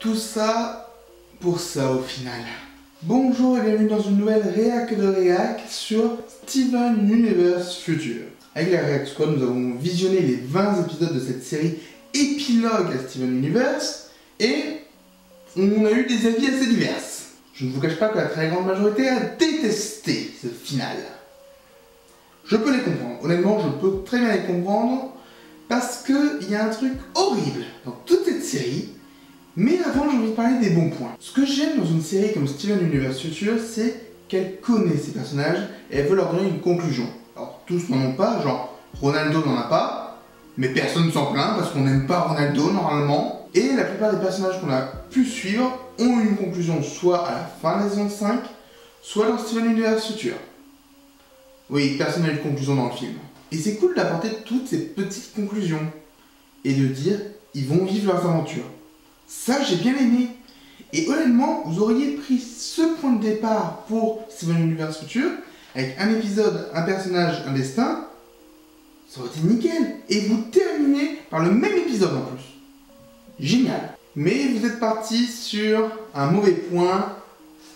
Tout ça pour ça au final. Bonjour et bienvenue dans une nouvelle réac de réac sur Steven Universe Future. Avec la Réac Squad, nous avons visionné les 20 épisodes de cette série épilogue à Steven Universe et on a eu des avis assez divers. Je ne vous cache pas que la très grande majorité a détesté ce final. Je peux les comprendre, honnêtement je peux très bien les comprendre parce qu'il y a un truc horrible dans toute cette série. Mais avant, j'ai envie de parler des bons points. Ce que j'aime dans une série comme Steven Universe Future, c'est qu'elle connaît ses personnages et elle veut leur donner une conclusion. Alors, tous n'en ont pas, genre Ronaldo n'en a pas, mais personne ne s'en plaint parce qu'on n'aime pas Ronaldo normalement. Et la plupart des personnages qu'on a pu suivre ont eu une conclusion soit à la fin de la saison 5, soit dans Steven Universe Future. Oui, personne n'a eu de conclusion dans le film. Et c'est cool d'apporter toutes ces petites conclusions et de dire ils vont vivre leurs aventures. Ça, j'ai bien aimé. Et honnêtement, vous auriez pris ce point de départ pour Steven Universe Future, avec un épisode, un personnage, un destin, ça aurait été nickel. Et vous terminez par le même épisode en plus. Génial. Mais vous êtes parti sur un mauvais point,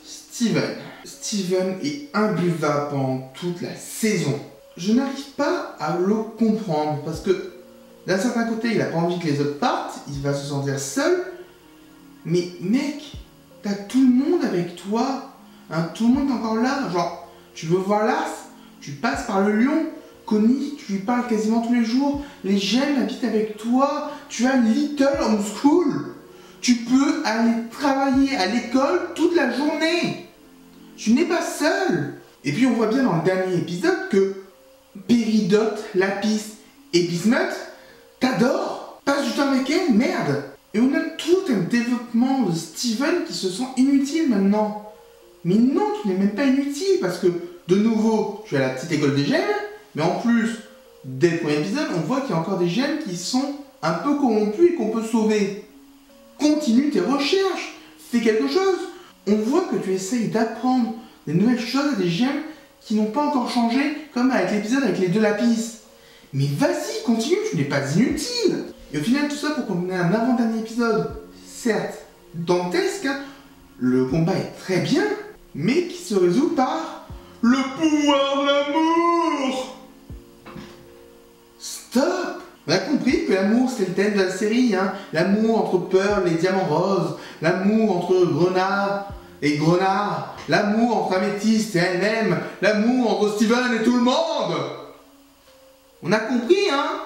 Steven. Steven est imbuvable pendant toute la saison. Je n'arrive pas à le comprendre, parce que d'un certain côté, il n'a pas envie que les autres partent, il va se sentir seul. Mais mec, t'as tout le monde avec toi, hein, tout le monde est encore là, genre, tu veux voir Lars, tu passes par le Lion, Connie, tu lui parles quasiment tous les jours, les jeunes habitent avec toi, tu as Little Homeschool, tu peux aller travailler à l'école toute la journée, tu n'es pas seul. Et puis on voit bien dans le dernier épisode que Peridot, Lapis et Bismuth t'adorent, passe du temps avec elle, merde. Et on a tout un développement de Steven qui se sent inutile maintenant. Mais non, tu n'es même pas inutile parce que, de nouveau, tu as la petite école des gemmes, mais en plus, dès le premier épisode, on voit qu'il y a encore des gemmes qui sont un peu corrompus et qu'on peut sauver. Continue tes recherches, fais quelque chose. On voit que tu essayes d'apprendre des nouvelles choses à des gemmes qui n'ont pas encore changé, comme avec l'épisode avec les deux lapis. Mais vas-y, continue, tu n'es pas inutile. Et au final, tout ça pour qu'on ait un avant-dernier épisode, certes dantesque, hein, le combat est très bien, mais qui se résout par le pouvoir de l'amour. Stop. On a compris que l'amour c'était le thème de la série, hein. L'amour entre Pearl et Diamant Rose, l'amour entre Renard et Grenard, l'amour entre Améthyste et elle-même, l'amour entre Steven et tout le monde. On a compris, hein.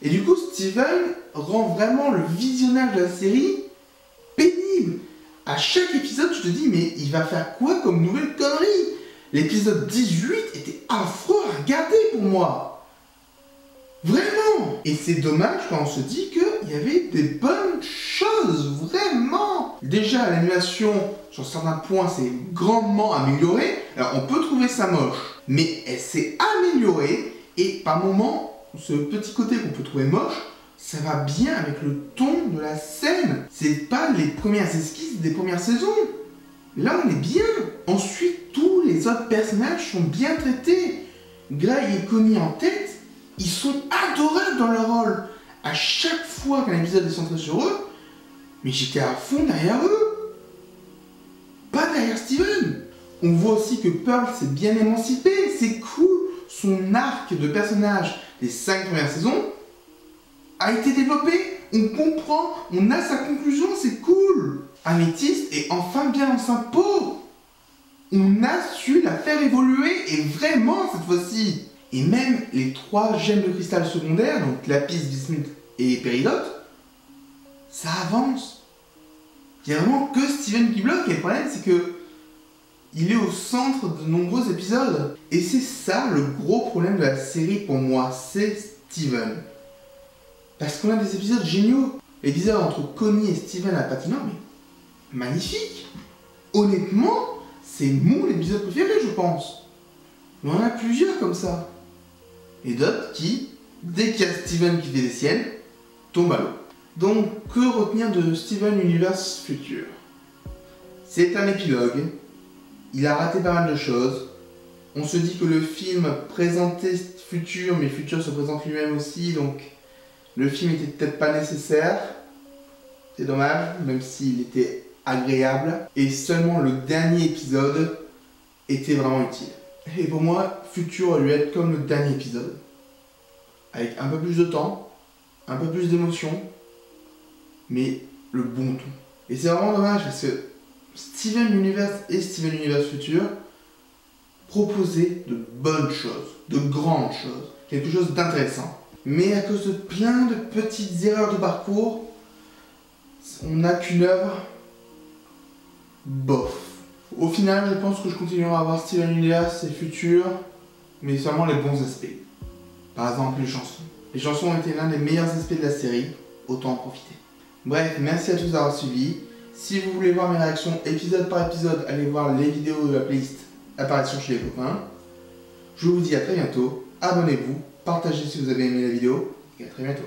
Et du coup, Steven rend vraiment le visionnage de la série pénible. À chaque épisode, tu te dis, mais il va faire quoi comme nouvelle connerie? L'épisode 18 était affreux à regarder pour moi. Vraiment. Et c'est dommage quand on se dit qu'il y avait des bonnes choses, vraiment. Déjà, l'animation, sur certains points, s'est grandement améliorée. Alors, on peut trouver ça moche, mais elle s'est améliorée. Et par moments, ce petit côté qu'on peut trouver moche, ça va bien avec le ton de la scène. C'est pas les premières esquisses des premières saisons. Là, on est bien. Ensuite, tous les autres personnages sont bien traités. Greg et Connie en tête, ils sont adorables dans leur rôle. À chaque fois qu'un épisode est centré sur eux, mais j'étais à fond derrière eux. Pas derrière Steven. On voit aussi que Pearl s'est bien émancipée. C'est cool. Son arc de personnage des 5 premières saisons a été développé, on comprend, on a sa conclusion, c'est cool. Améthyste est enfin bien dans sa peau. On a su la faire évoluer, et vraiment cette fois-ci. Et même les 3 gemmes de cristal secondaires, donc Lapis, Bismuth et Peridot, ça avance. Il n'y a vraiment que Steven qui bloque, et le problème c'est que il est au centre de nombreux épisodes. Et c'est ça le gros problème de la série pour moi, c'est Steven. Parce qu'on a des épisodes géniaux. L'épisode entre Connie et Steven à la patinoire, mais magnifique. Honnêtement, c'est mon épisode préféré, je pense. Mais on en a plusieurs comme ça. Et d'autres qui, dès qu'il y a Steven qui fait des siennes, tombent à l'eau. Donc, que retenir de Steven Universe Future? C'est un épilogue. Il a raté pas mal de choses. On se dit que le film présentait Future, mais Future se présente lui-même aussi, donc le film était peut-être pas nécessaire. C'est dommage, même s'il était agréable. Et seulement le dernier épisode était vraiment utile. Et pour moi, Future aurait dû être comme le dernier épisode. Avec un peu plus de temps, un peu plus d'émotion, mais le bon ton. Et c'est vraiment dommage parce que Steven Universe et Steven Universe Future proposaient de bonnes choses, de grandes choses, quelque chose d'intéressant. Mais à cause de plein de petites erreurs de parcours, on n'a qu'une œuvre bof. Au final, je pense que je continuerai à voir Steven Universe et Future, mais seulement les bons aspects. Par exemple, les chansons. Les chansons ont été l'un des meilleurs aspects de la série, autant en profiter. Bref, merci à tous d'avoir suivi. Si vous voulez voir mes réactions épisode par épisode, allez voir les vidéos de la playlist Apparition chez les copains. Je vous dis à très bientôt, abonnez-vous, partagez si vous avez aimé la vidéo, et à très bientôt.